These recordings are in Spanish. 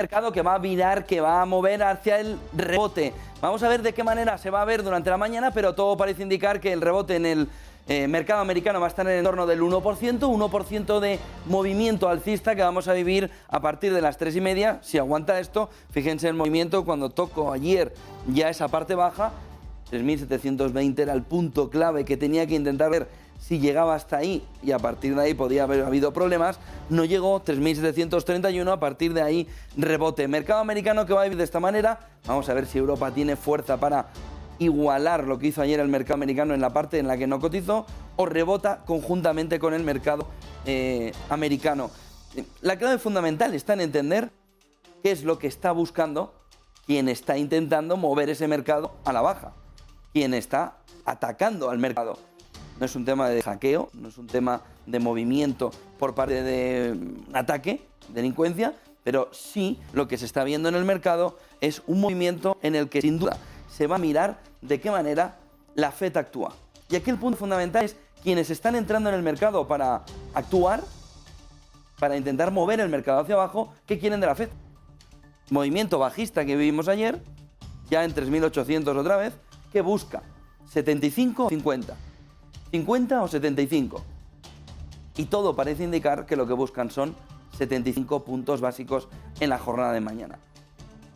mercado que va a virar, que va a mover hacia el rebote. Vamos a ver de qué manera se va a ver durante la mañana, pero todo parece indicar que el rebote en el mercado americano va a estar en el entorno del 1% de movimiento alcista que vamos a vivir a partir de las 3:30. Si aguanta esto, fíjense el movimiento cuando tocó ayer ya esa parte baja, 3.720 era el punto clave que tenía que intentar ver si llegaba hasta ahí, y a partir de ahí podía haber habido problemas. No llegó, 3.731, a partir de ahí rebote. Mercado americano que va a ir de esta manera. Vamos a ver si Europa tiene fuerza para igualar lo que hizo ayer el mercado americano en la parte en la que no cotizó, o rebota conjuntamente con el mercado americano. La clave fundamental está en entender qué es lo que está buscando quien está intentando mover ese mercado a la baja, quien está atacando al mercado. No es un tema de hackeo, no es un tema de movimiento por parte de ataque, delincuencia, pero sí lo que se está viendo en el mercado es un movimiento en el que sin duda se va a mirar de qué manera la FED actúa. Y aquí el punto fundamental es quienes están entrando en el mercado para actuar, para intentar mover el mercado hacia abajo, ¿qué quieren de la FED? Movimiento bajista que vivimos ayer, ya en 3.800 otra vez, que busca 75 o 50. 50 o 75. Y todo parece indicar que lo que buscan son 75 puntos básicos en la jornada de mañana.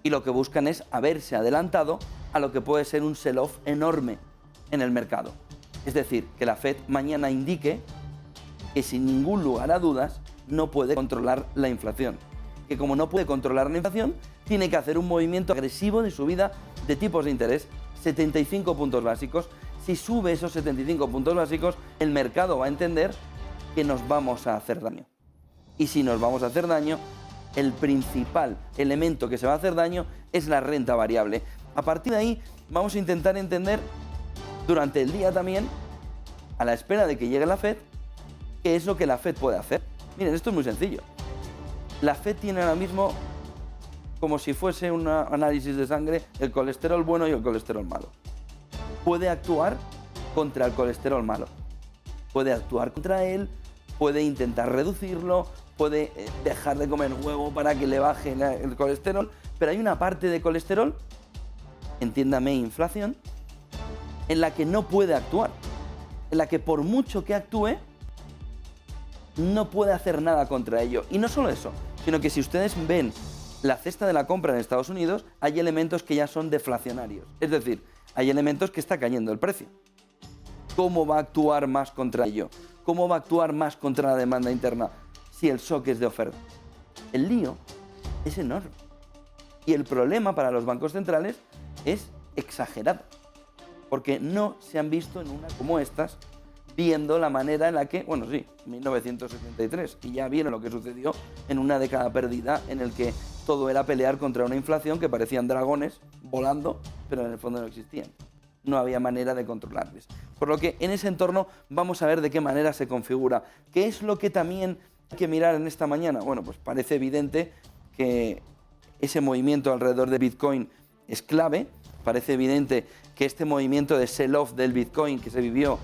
Y lo que buscan es haberse adelantado a lo que puede ser un sell-off enorme en el mercado. Es decir, que la FED mañana indique que sin ningún lugar a dudas no puede controlar la inflación. Que como no puede controlar la inflación, tiene que hacer un movimiento agresivo de subida de tipos de interés, 75 puntos básicos. Si sube esos 75 puntos básicos, el mercado va a entender que nos vamos a hacer daño. Y si nos vamos a hacer daño, el principal elemento que se va a hacer daño es la renta variable. A partir de ahí vamos a intentar entender durante el día también, a la espera de que llegue la FED, qué es lo que la FED puede hacer. Miren, esto es muy sencillo. La FED tiene ahora mismo, como si fuese un análisis de sangre, el colesterol bueno y el colesterol malo. Puede actuar contra el colesterol malo, puede actuar contra él, puede intentar reducirlo, puede dejar de comer huevo para que le baje el colesterol, pero hay una parte de colesterol, entiéndame inflación, en la que no puede actuar, en la que por mucho que actúe, no puede hacer nada contra ello. Y no solo eso, sino que si ustedes ven la cesta de la compra en Estados Unidos, hay elementos que ya son deflacionarios, es decir, hay elementos que está cayendo el precio. ¿Cómo va a actuar más contra ello? ¿Cómo va a actuar más contra la demanda interna si el shock es de oferta? El lío es enorme. Y el problema para los bancos centrales es exagerado. Porque no se han visto en una como estas, viendo la manera en la que, bueno, sí, 1973, y ya vieron lo que sucedió en una década perdida en el que todo era pelear contra una inflación que parecían dragones volando, pero en el fondo no existían. No había manera de controlarles. Por lo que en ese entorno vamos a ver de qué manera se configura. ¿Qué es lo que también hay que mirar en esta mañana? Bueno, pues parece evidente que ese movimiento alrededor de Bitcoin es clave. Parece evidente que este movimiento de sell-off del Bitcoin que se vivió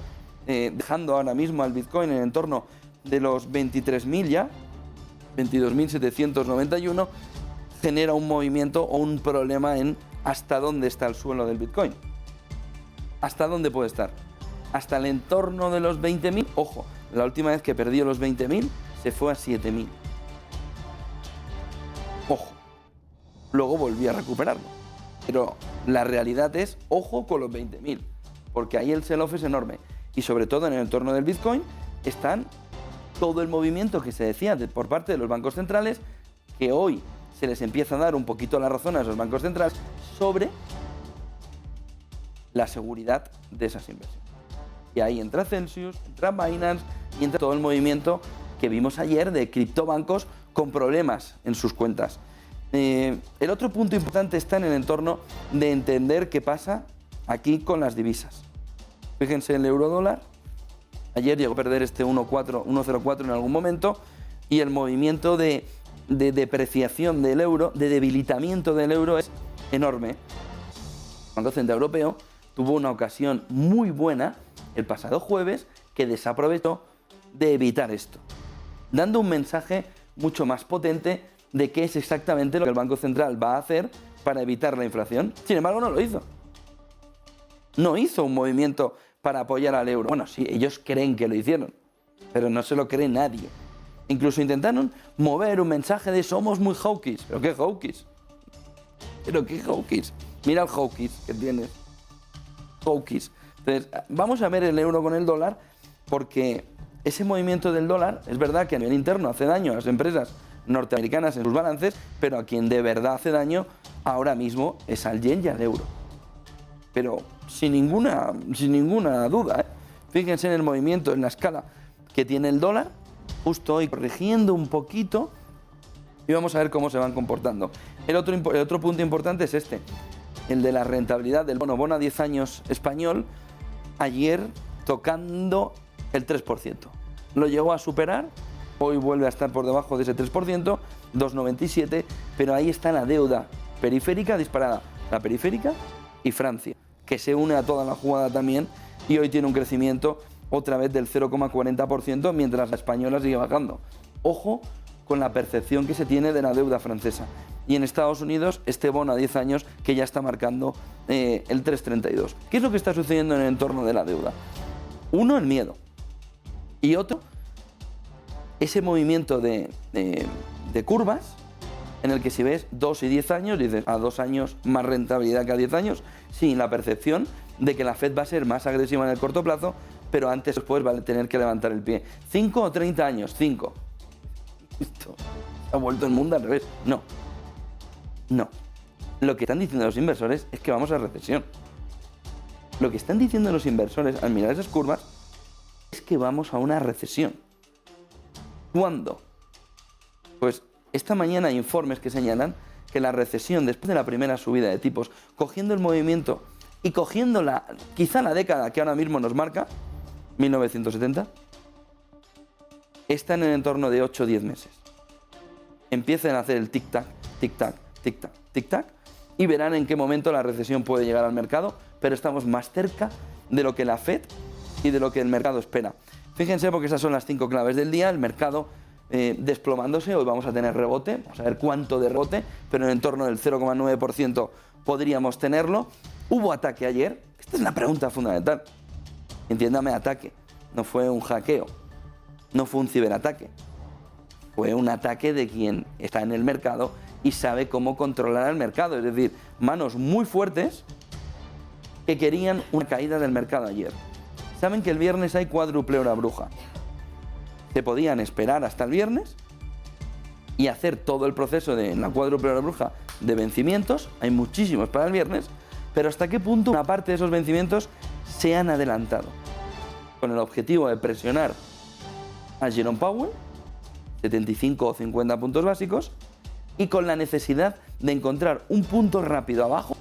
dejando ahora mismo al Bitcoin en torno de los 23.000 ya, 22.791, genera un movimiento o un problema en hasta dónde está el suelo del Bitcoin. ¿Hasta dónde puede estar? Hasta el entorno de los 20.000. Ojo, la última vez que perdió los 20.000 se fue a 7.000. Ojo. Luego volví a recuperarlo. Pero la realidad es, ojo con los 20.000, porque ahí el sell-off es enorme. Y sobre todo en el entorno del Bitcoin están todo el movimiento que se decía por parte de los bancos centrales, que hoy se les empieza a dar un poquito la razón a esos bancos centrales sobre la seguridad de esas inversiones. Y ahí entra Celsius, entra Binance y entra todo el movimiento que vimos ayer de criptobancos con problemas en sus cuentas. El otro punto importante está en el entorno de entender qué pasa aquí con las divisas. Fíjense el euro dólar. Ayer llegó a perder este 1.04 en algún momento, y el movimiento de depreciación del euro, de debilitamiento del euro es enorme. El Banco Central Europeo tuvo una ocasión muy buena el pasado jueves que desaprovechó de evitar esto, dando un mensaje mucho más potente de qué es exactamente lo que el Banco Central va a hacer para evitar la inflación. Sin embargo, no lo hizo. No hizo un movimiento para apoyar al euro. Bueno, sí, ellos creen que lo hicieron, pero no se lo cree nadie. Incluso intentaron mover un mensaje de somos muy hawkish. ¿Pero qué hawkish? ¿Pero qué hawkish? Mira el hawkish que tienes. Hawkish. Entonces, vamos a ver el euro con el dólar, porque ese movimiento del dólar, es verdad que a nivel interno hace daño a las empresas norteamericanas en sus balances, pero a quien de verdad hace daño ahora mismo es al yen y al euro. Pero sin ninguna duda, ¿eh? Fíjense en el movimiento, en la escala que tiene el dólar, justo hoy corrigiendo un poquito, y vamos a ver cómo se van comportando. El otro punto importante es este, el de la rentabilidad del bono a 10 años español, ayer tocando el 3%. Lo llegó a superar, hoy vuelve a estar por debajo de ese 3%, 2,97, pero ahí está la deuda periférica disparada, la periférica y Francia, que se une a toda la jugada también, y hoy tiene un crecimiento otra vez del 0,40%, mientras la española sigue bajando. Ojo con la percepción que se tiene de la deuda francesa. Y en Estados Unidos, este bono a 10 años que ya está marcando el 3,32. ¿Qué es lo que está sucediendo en el entorno de la deuda? Uno, el miedo. Y otro, ese movimiento de curvas, en el que si ves 2 y 10 años, dices, a 2 años más rentabilidad que a 10 años, sin la percepción de que la Fed va a ser más agresiva en el corto plazo, pero antes o después va a tener que levantar el pie. 5 o 30 años, 5. Esto ha vuelto el mundo al revés. No. Lo que están diciendo los inversores es que vamos a recesión. Lo que están diciendo los inversores al mirar esas curvas es que vamos a una recesión. ¿Cuándo? Pues esta mañana hay informes que señalan que la recesión, después de la primera subida de tipos, cogiendo el movimiento y cogiendo quizá la década que ahora mismo nos marca, 1970, está en el entorno de 8 o 10 meses. Empiecen a hacer el tic-tac, tic-tac, tic-tac, tic-tac, y verán en qué momento la recesión puede llegar al mercado, pero estamos más cerca de lo que la Fed y de lo que el mercado espera. Fíjense, porque esas son las 5 claves del día. El mercado desplomándose, hoy vamos a tener rebote, vamos a ver cuánto de rebote, pero en el entorno del 0,9% podríamos tenerlo. ¿Hubo ataque ayer? Esta es la pregunta fundamental. Entiéndame, ataque. No fue un hackeo, no fue un ciberataque. Fue un ataque de quien está en el mercado y sabe cómo controlar el mercado. Es decir, manos muy fuertes que querían una caída del mercado ayer. Saben que el viernes hay cuádruple hora bruja. Se podían esperar hasta el viernes y hacer todo el proceso de la cuádruple hora bruja de vencimientos. Hay muchísimos para el viernes, pero ¿hasta qué punto una parte de esos vencimientos se han adelantado? Con el objetivo de presionar a Jerome Powell, 75 o 50 puntos básicos, y con la necesidad de encontrar un punto rápido abajo,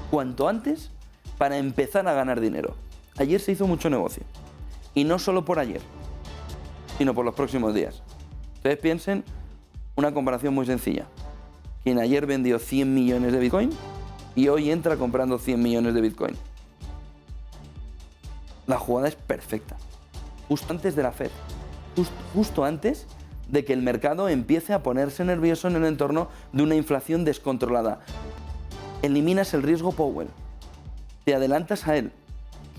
cuanto antes, para empezar a ganar dinero. Ayer se hizo mucho negocio, y no solo por ayer, sino por los próximos días. Ustedes piensen una comparación muy sencilla. Quien ayer vendió 100 millones de Bitcoin y hoy entra comprando 100 millones de Bitcoin. La jugada es perfecta. Justo antes de la Fed, justo antes de que el mercado empiece a ponerse nervioso en el entorno de una inflación descontrolada. Eliminas el riesgo Powell, te adelantas a él,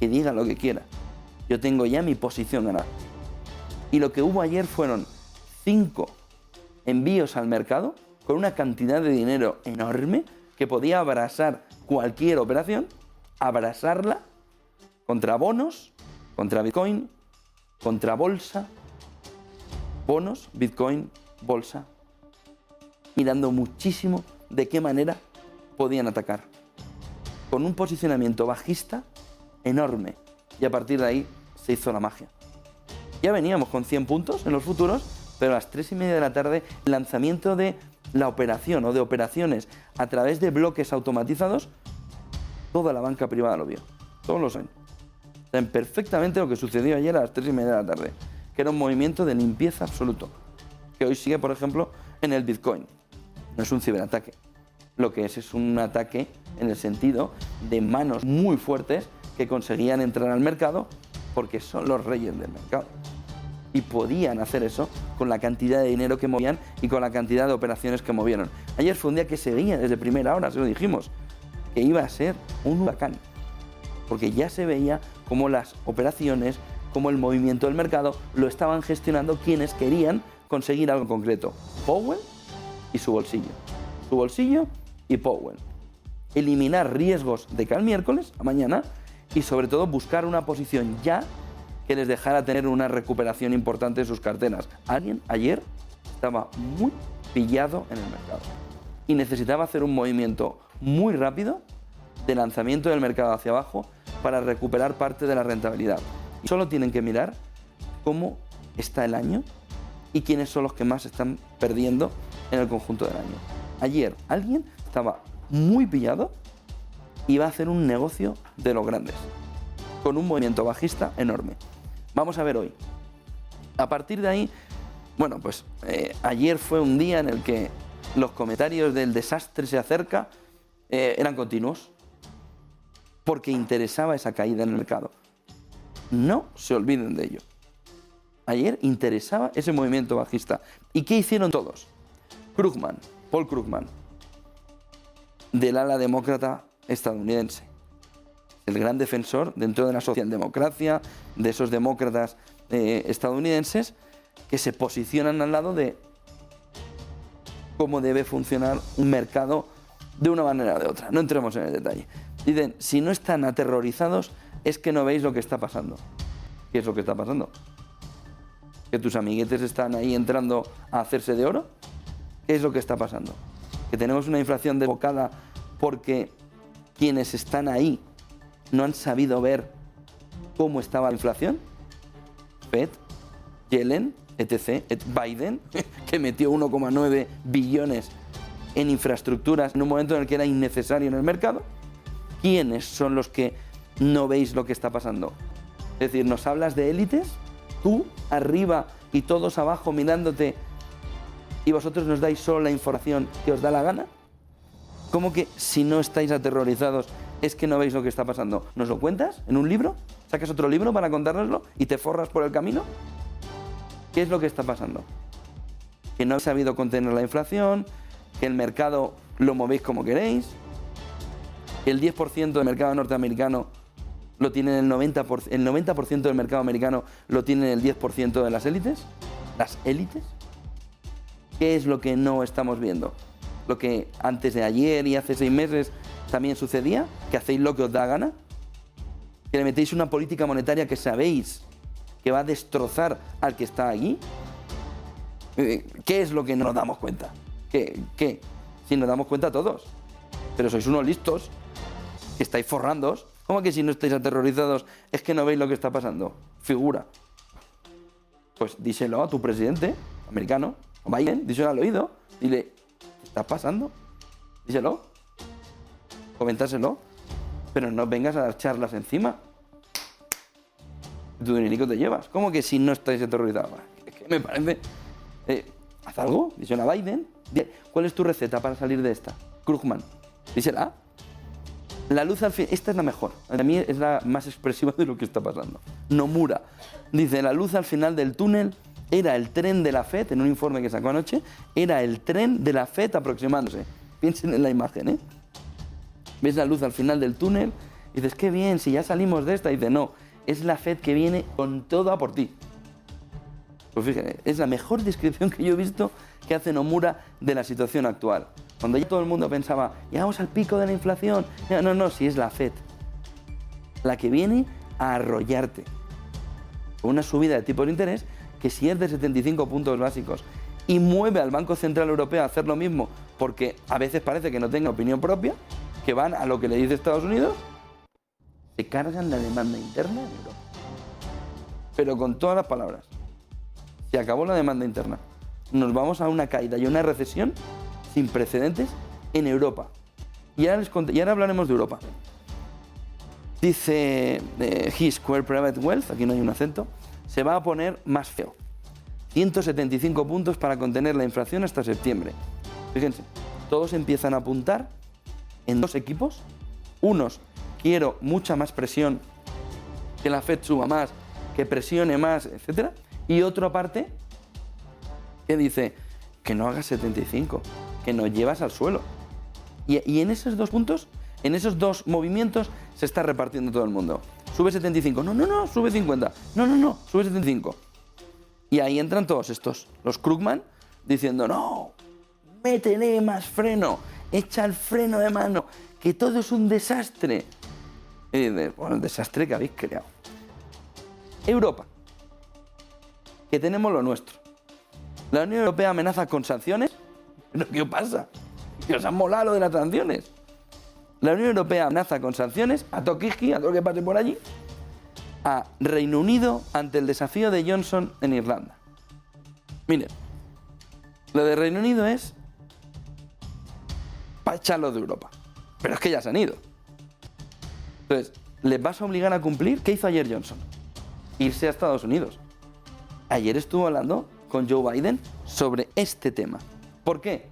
que diga lo que quiera. Yo tengo ya mi posición ganada. Y lo que hubo ayer fueron 5 envíos al mercado con una cantidad de dinero enorme que podía abrasar cualquier operación, abrasarla contra bonos, contra Bitcoin, contra bolsa, bonos, Bitcoin, bolsa, mirando muchísimo de qué manera podían atacar. Con un posicionamiento bajista enorme. Y a partir de ahí se hizo la magia. Ya veníamos con 100 puntos en los futuros, pero a las 3:30 de la tarde, el lanzamiento de la operación o de operaciones a través de bloques automatizados, toda la banca privada lo vio. Todos lo saben. Saben perfectamente lo que sucedió ayer a las 3:30 de la tarde, que era un movimiento de limpieza absoluto, que hoy sigue, por ejemplo, en el Bitcoin. No es un ciberataque. Lo que es un ataque en el sentido de manos muy fuertes que conseguían entrar al mercado porque son los reyes del mercado. Y podían hacer eso con la cantidad de dinero que movían y con la cantidad de operaciones que movieron. Ayer fue un día que se veía desde primera hora, se lo dijimos, que iba a ser un huracán. Porque ya se veía cómo las operaciones, cómo el movimiento del mercado lo estaban gestionando quienes querían conseguir algo concreto. Powell y su bolsillo. Su bolsillo y Powell. Eliminar riesgos de cara al miércoles, a mañana, y sobre todo buscar una posición ya que les dejara tener una recuperación importante en sus carteras. Alguien ayer estaba muy pillado en el mercado y necesitaba hacer un movimiento muy rápido de lanzamiento del mercado hacia abajo para recuperar parte de la rentabilidad. Y solo tienen que mirar cómo está el año y quiénes son los que más están perdiendo en el conjunto del año. Ayer alguien estaba muy pillado y va a hacer un negocio de los grandes, con un movimiento bajista enorme. Vamos a ver hoy. A partir de ahí, bueno, pues ayer fue un día en el que los comentarios del desastre se acerca eran continuos, porque interesaba esa caída en el mercado. No se olviden de ello. Ayer interesaba ese movimiento bajista. ¿Y qué hicieron todos? Paul Krugman, del ala demócrata estadounidense, el gran defensor dentro de la socialdemocracia, de esos demócratas estadounidenses que se posicionan al lado de cómo debe funcionar un mercado de una manera o de otra. No entremos en el detalle. Dicen, si no están aterrorizados es que no veis lo que está pasando. ¿Qué es lo que está pasando? ¿Que tus amiguetes están ahí entrando a hacerse de oro? ¿Qué es lo que está pasando? ¿Que tenemos una inflación desbocada porque quienes están ahí no han sabido ver cómo estaba la inflación? Fed, Yellen, etc., Biden, que metió 1,9 billones en infraestructuras en un momento en el que era innecesario en el mercado. ¿Quiénes son los que no veis lo que está pasando? Es decir, ¿nos hablas de élites? Tú arriba y todos abajo mirándote y vosotros nos dais solo la información que os da la gana. ¿Cómo que si no estáis aterrorizados es que no veis lo que está pasando? ¿Nos lo cuentas en un libro? ¿Sacas otro libro para contárnoslo y te forras por el camino? ¿Qué es lo que está pasando? Que no habéis sabido contener la inflación, que el mercado lo movéis como queréis, que el 10% del mercado norteamericano lo tienen el 90% del mercado americano lo tienen el 10% de las élites. ¿Las élites? ¿Qué es lo que no estamos viendo? Lo que antes de ayer y hace 6 meses también sucedía, que hacéis lo que os da gana, que le metéis una política monetaria que sabéis que va a destrozar al que está allí. ¿Qué es lo que no nos damos cuenta? ¿Qué? Si nos damos cuenta todos, pero sois unos listos, que estáis forrándoos. ¿Cómo que si no estáis aterrorizados es que no veis lo que está pasando? Figura. Pues díselo a tu presidente americano, o Biden, díselo al oído, dile, ¿qué está pasando? Díselo, coméntaselo, pero no vengas a dar charlas encima. Tu dinerico te llevas. ¿Cómo que si no estáis aterrorizados? Es que me parece... haz algo, díselo a Biden. ¿Cuál es tu receta para salir de esta? Krugman, dísela. La luz al fin, esta es la mejor, a mí es la más expresiva de lo que está pasando. Nomura dice, la luz al final del túnel era el tren de la Fed, en un informe que sacó anoche, era el tren de la Fed aproximándose. Piensen en la imagen, ¿eh? ¿Ves la luz al final del túnel? Y dices, qué bien, si ya salimos de esta. Y dice, no, es la Fed que viene con todo a por ti. Pues fíjate, es la mejor descripción que yo he visto que hace Nomura de la situación actual. Cuando ya todo el mundo pensaba, llegamos al pico de la inflación. No, si es la Fed la que viene a arrollarte con una subida de tipos de interés que si es de 75 puntos básicos y mueve al Banco Central Europeo a hacer lo mismo, porque a veces parece que no tenga opinión propia, que van a lo que le dice Estados Unidos, se cargan la demanda interna en Europa. Pero con todas las palabras. Se acabó la demanda interna. Nos vamos a una caída y una recesión sin precedentes en Europa. Y ahora hablaremos de Europa. Dice Square Private Wealth, aquí no hay un acento, se va a poner más feo. 175 puntos para contener la inflación hasta septiembre. Fíjense, todos empiezan a apuntar en 2 equipos. Unos, quiero mucha más presión, que la Fed suba más, que presione más, etc. Y otra parte que dice que no hagas 75, que nos llevas al suelo. Y en esos dos puntos, en esos dos movimientos, se está repartiendo todo el mundo. Sube 75, no, sube 50, no, sube 75. Y ahí entran todos estos, los Krugman, diciendo, no, métele más freno, echa el freno de mano, que todo es un desastre. Y dices, bueno, el desastre que habéis creado. Europa, que tenemos lo nuestro. La Unión Europea amenaza con sanciones. ¿Pero qué pasa? ¿Que os han molado lo de las sanciones? La Unión Europea amenaza con sanciones a Tokiski, a todo lo que pase por allí, a Reino Unido ante el desafío de Johnson en Irlanda. Miren, lo de Reino Unido es para echarlos de Europa. Pero es que ya se han ido. Entonces, ¿les vas a obligar a cumplir? ¿Qué hizo ayer Johnson? Irse a Estados Unidos. Ayer estuvo hablando con Joe Biden sobre este tema. ¿Por qué?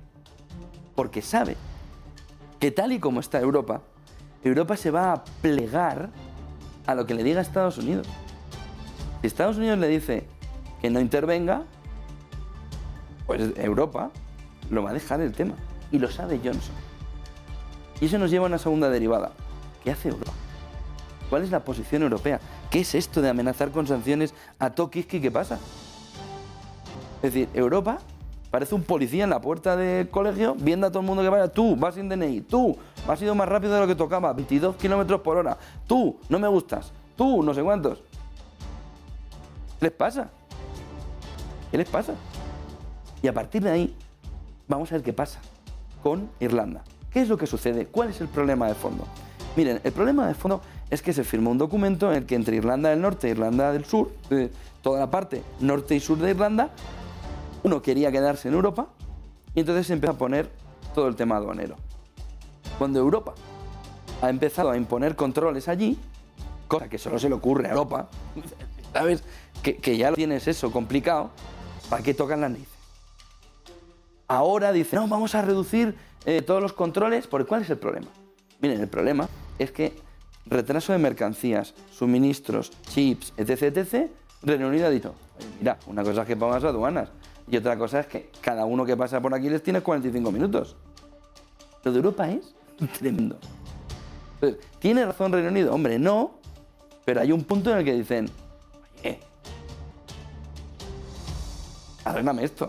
Porque sabe que tal y como está Europa, Europa se va a plegar a lo que le diga Estados Unidos. Si Estados Unidos le dice que no intervenga, pues Europa lo va a dejar el tema. Y lo sabe Johnson. Y eso nos lleva a una segunda derivada. ¿Qué hace Europa? ¿Cuál es la posición europea? ¿Qué es esto de amenazar con sanciones a Tokiski? ¿Qué pasa? Es decir, Europa parece un policía en la puerta del colegio viendo a todo el mundo que vaya. Tú, vas sin DNI. Tú, has ido más rápido de lo que tocaba. 22 kilómetros por hora. Tú, no me gustas. Tú, no sé cuántos. ¿Qué les pasa? ¿Qué les pasa? Y a partir de ahí, vamos a ver qué pasa con Irlanda. ¿Qué es lo que sucede? ¿Cuál es el problema de fondo? Miren, el problema de fondo es que se firmó un documento en el que entre Irlanda del Norte e Irlanda del Sur, toda la parte norte y sur de Irlanda, uno quería quedarse en Europa y entonces se empezó a poner todo el tema aduanero. Cuando Europa ha empezado a imponer controles allí, cosa que solo se le ocurre a Europa, ¿sabes? Que ya lo tienes eso complicado, ¿para qué tocan las narices? Ahora dice, no, vamos a reducir todos los controles. ¿Cuál es el problema? Miren, el problema es que retraso de mercancías, suministros, chips, etc., Reino Unido ha dicho, mira, una cosa es que pongas aduanas y otra cosa es que cada uno que pasa por aquí les tienes 45 minutos. Lo de Europa es tremendo. Entonces, ¿tiene razón Reino Unido? Hombre, no, pero hay un punto en el que dicen, oye, arréglame esto.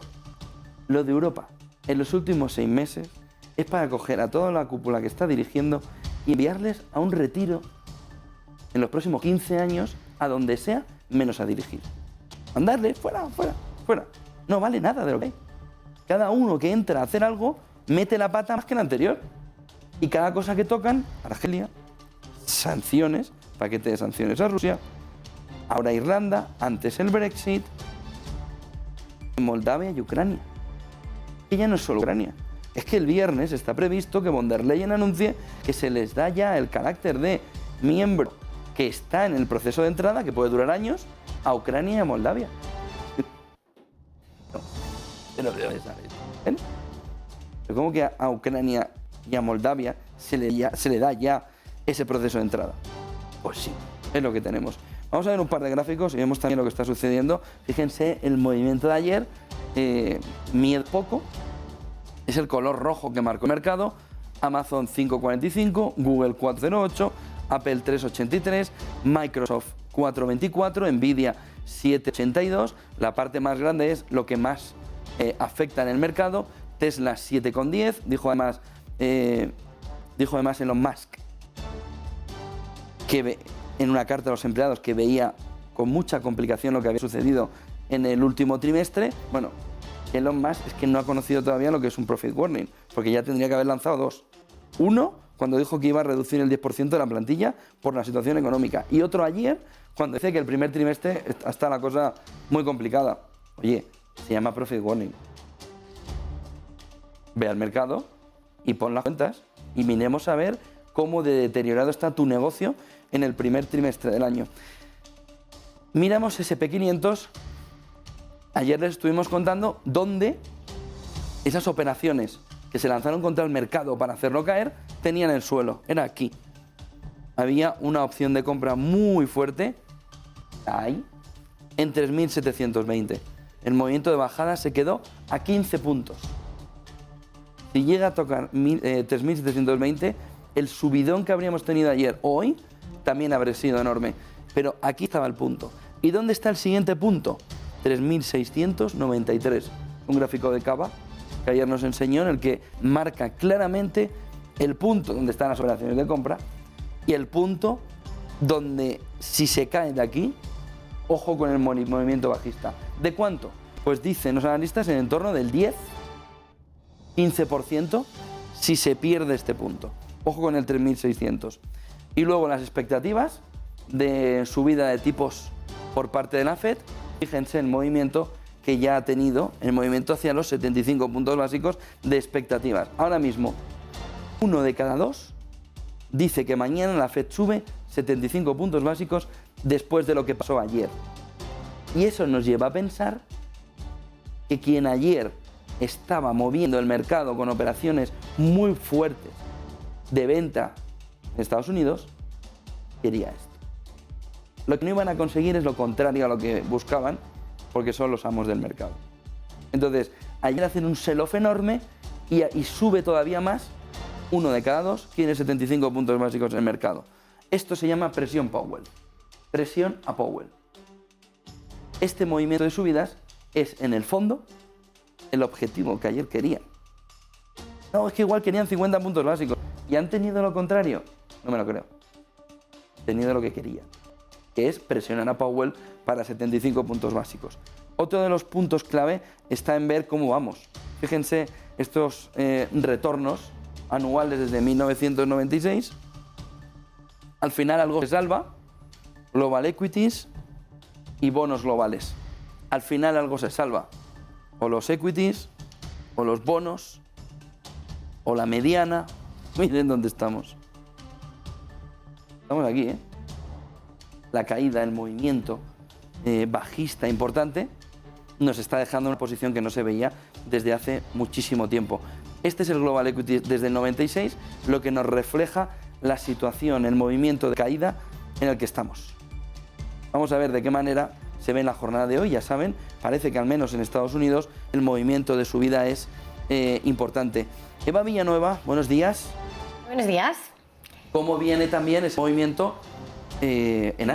Lo de Europa en los últimos 6 meses es para coger a toda la cúpula que está dirigiendo y enviarles a un retiro en los próximos 15 años, a donde sea, menos a dirigir. Mandarles fuera. No vale nada de lo que hay. Cada uno que entra a hacer algo mete la pata más que el anterior. Y cada cosa que tocan, Argelia, sanciones, paquete de sanciones a Rusia, ahora Irlanda, antes el Brexit, Moldavia y Ucrania. Que ya no es solo Ucrania. Es que el viernes está previsto que von der Leyen anuncie que se les da ya el carácter de miembro que está en el proceso de entrada, que puede durar años, a Ucrania y a Moldavia. No, pero ¿de dónde sale esto? ¿Cómo que a Ucrania y a Moldavia se le da ya ese proceso de entrada? Pues sí, es lo que tenemos. Vamos a ver un par de gráficos y vemos también lo que está sucediendo. Fíjense el movimiento de ayer, miedo poco, es el color rojo que marcó el mercado. Amazon 5.45, Google 4.08, Apple 3.83, Microsoft 4.24, Nvidia 7.82. La parte más grande es lo que más afecta en el mercado. Tesla 7.10, dijo además Elon Musk que en una carta a los empleados que veía con mucha complicación lo que había sucedido en el último trimestre. Bueno, Elon Musk es que no ha conocido todavía lo que es un profit warning, porque ya tendría que haber lanzado 2. Uno, cuando dijo que iba a reducir el 10% de la plantilla por la situación económica. Y otro ayer, cuando dice que el primer trimestre está la cosa muy complicada. Oye, se llama profit warning. Ve al mercado y pon las cuentas y miremos a ver cómo de deteriorado está tu negocio en el primer trimestre del año. Miramos SP500. Ayer les estuvimos contando dónde esas operaciones que se lanzaron contra el mercado para hacerlo caer tenían el suelo. Era aquí. Había una opción de compra muy fuerte. Ahí. en 3.720. El movimiento de bajada se quedó a 15 puntos. Si llega a tocar 3.720, el subidón que habríamos tenido ayer o hoy también habría sido enorme. Pero aquí estaba el punto. ¿Y dónde está el siguiente punto? 3.693. Un gráfico de Cava que ayer nos enseñó en el que marca claramente el punto donde están las operaciones de compra y el punto donde si se cae de aquí, ojo con el movimiento bajista. ¿De cuánto? Pues dicen los analistas en torno del 10-15% si se pierde este punto. Ojo con el 3.600. Y luego las expectativas de subida de tipos por parte de la FED, fíjense el movimiento que ya ha tenido, el movimiento hacia los 75 puntos básicos de expectativas. Ahora mismo, 1 de cada 2 dice que mañana la FED sube 75 puntos básicos después de lo que pasó ayer. Y eso nos lleva a pensar que quien ayer estaba moviendo el mercado con operaciones muy fuertes de venta en Estados Unidos, quería esto. Lo que no iban a conseguir es lo contrario a lo que buscaban, porque son los amos del mercado. Entonces, ayer hacen un sell-off enorme y sube todavía más. 1 de cada 2 tiene 75 puntos básicos en el mercado. Esto se llama presión Powell. Presión a Powell. Este movimiento de subidas es, en el fondo, el objetivo que ayer querían. No, es que igual querían 50 puntos básicos. ¿Y han tenido lo contrario? No me lo creo. Han tenido lo que querían, que es presionar a Powell para 75 puntos básicos. Otro de los puntos clave está en ver cómo vamos. Fíjense estos retornos anuales desde 1996. Al final algo se salva, Global Equities y bonos globales. Al final algo se salva, o los equities, o los bonos, o la mediana. Miren dónde estamos. Estamos aquí, ¿eh? La caída, el movimiento bajista importante nos está dejando una posición que no se veía desde hace muchísimo tiempo. Este es el Global Equity desde el 96, lo que nos refleja la situación, el movimiento de caída en el que estamos. Vamos a ver de qué manera se ve en la jornada de hoy. Ya saben, parece que al menos en Estados Unidos el movimiento de subida es importante. Eva Villanueva, buenos días. Buenos días. ¿Cómo viene también ese movimiento en